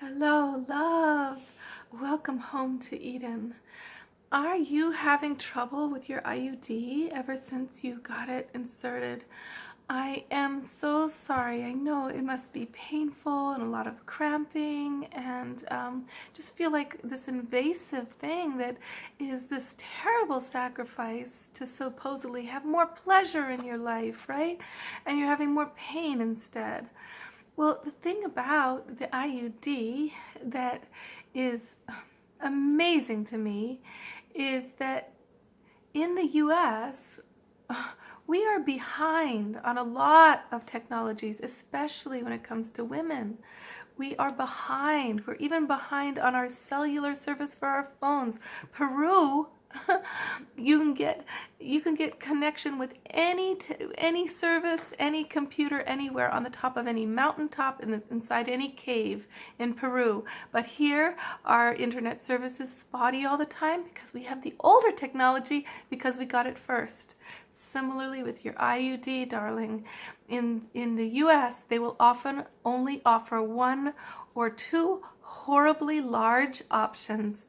Hello, love. Welcome home to Eden. Are you having trouble with your IUD ever since you got it inserted? I am so sorry. I know it must be painful and a lot of cramping and just feel like this invasive thing that is this terrible sacrifice to supposedly have more pleasure in your life, right? And you're having more pain instead. Well, the thing about the IUD that is amazing to me is that in the US, we are behind on a lot of technologies, especially when it comes to women. We are behind. We're even behind on our cellular service for our phones. Peru, you can get connection with any service, any computer, anywhere on the top of any mountaintop, inside any cave in Peru. But here, our internet service is spotty all the time because we have the older technology because we got it first. Similarly with your IUD, darling, in the US, they will often only offer one or two horribly large options,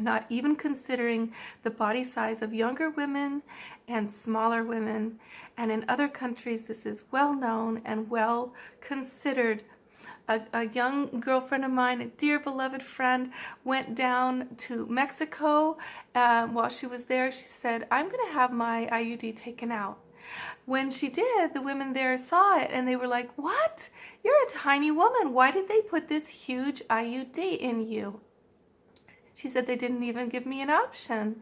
not even considering the body size of younger women and smaller women. And in other countries, this is well known and well considered. A young girlfriend of mine, a dear beloved friend, went down to Mexico. While she was there, she said, "I'm going to have my IUD taken out." When she did, the women there saw it and they were like, "What? You're a tiny woman. Why did they put this huge IUD in you?" She said, "They didn't even give me an option."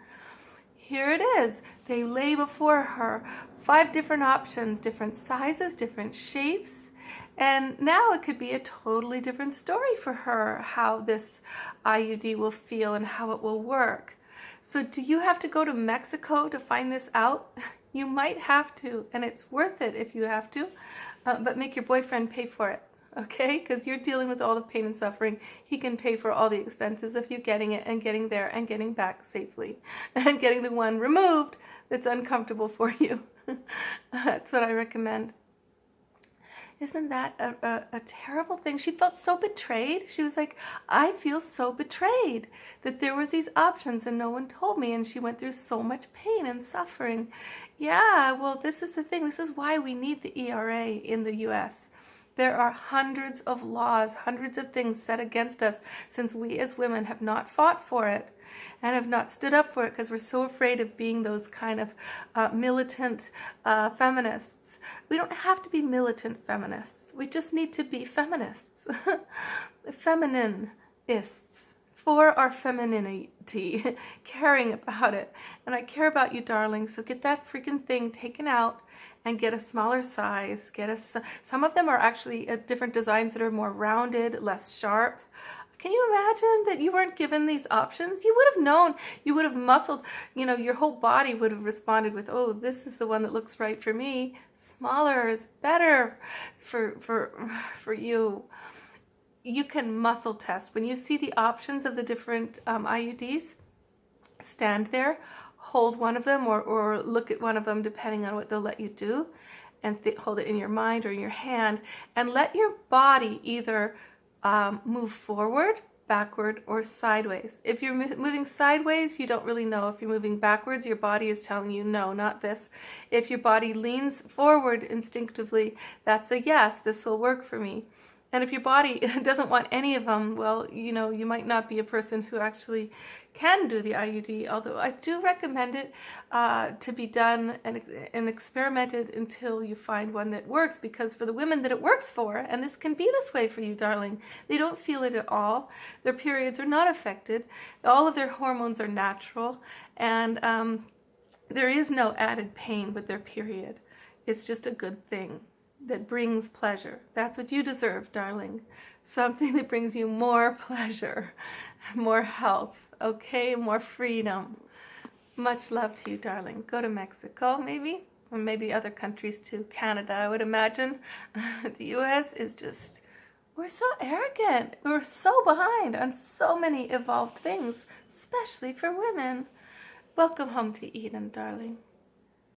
Here it is. They lay before her 5 different options, different sizes, different shapes. And now it could be a totally different story for her, how this IUD will feel and how it will work. So do you have to go to Mexico to find this out? You might have to, and it's worth it if you have to, but make your boyfriend pay for it. Okay, because you're dealing with all the pain and suffering. He can pay for all the expenses of you getting it and getting there and getting back safely and getting the one removed that's uncomfortable for you. That's what I recommend. Isn't that a terrible thing? She felt so betrayed. She was like, "I feel so betrayed that there was these options and no one told me," and she went through so much pain and suffering. Yeah, well, this is the thing. This is why we need the ERA in the US. There are hundreds of laws, hundreds of things set against us since we as women have not fought for it and have not stood up for it because we're so afraid of being those kind of militant feminists. We don't have to be militant feminists. We just need to be feminists, femininists, for our femininity, caring about it. And I care about you, darling, so get that freaking thing taken out and get a smaller size. Some of them are actually different designs that are more rounded, less sharp. Can you imagine that you weren't given these options? You would have known, you would have muscled, your whole body would have responded with, "Oh, this is the one that looks right for me. Smaller is better for you." You can muscle test. When you see the options of the different IUDs, stand there, hold one of them or look at one of them depending on what they'll let you do, and hold it in your mind or in your hand, and let your body either move forward, backward, or sideways. If you're moving sideways, you don't really know. If you're moving backwards, your body is telling you, "No, not this." If your body leans forward instinctively, that's a yes, this will work for me. And if your body doesn't want any of them, well, you might not be a person who actually can do the IUD, although I do recommend it to be done and experimented until you find one that works, because for the women that it works for, and this can be this way for you, darling, they don't feel it at all. Their periods are not affected. All of their hormones are natural, and there is no added pain with their period. It's just a good thing that brings pleasure. That's what you deserve, darling. Something that brings you more pleasure, more health, okay? More freedom. Much love to you, darling. Go to Mexico, maybe, or maybe other countries too. Canada, I would imagine. The US is just, we're so arrogant. We're so behind on so many evolved things, especially for women. Welcome home to Eden, darling.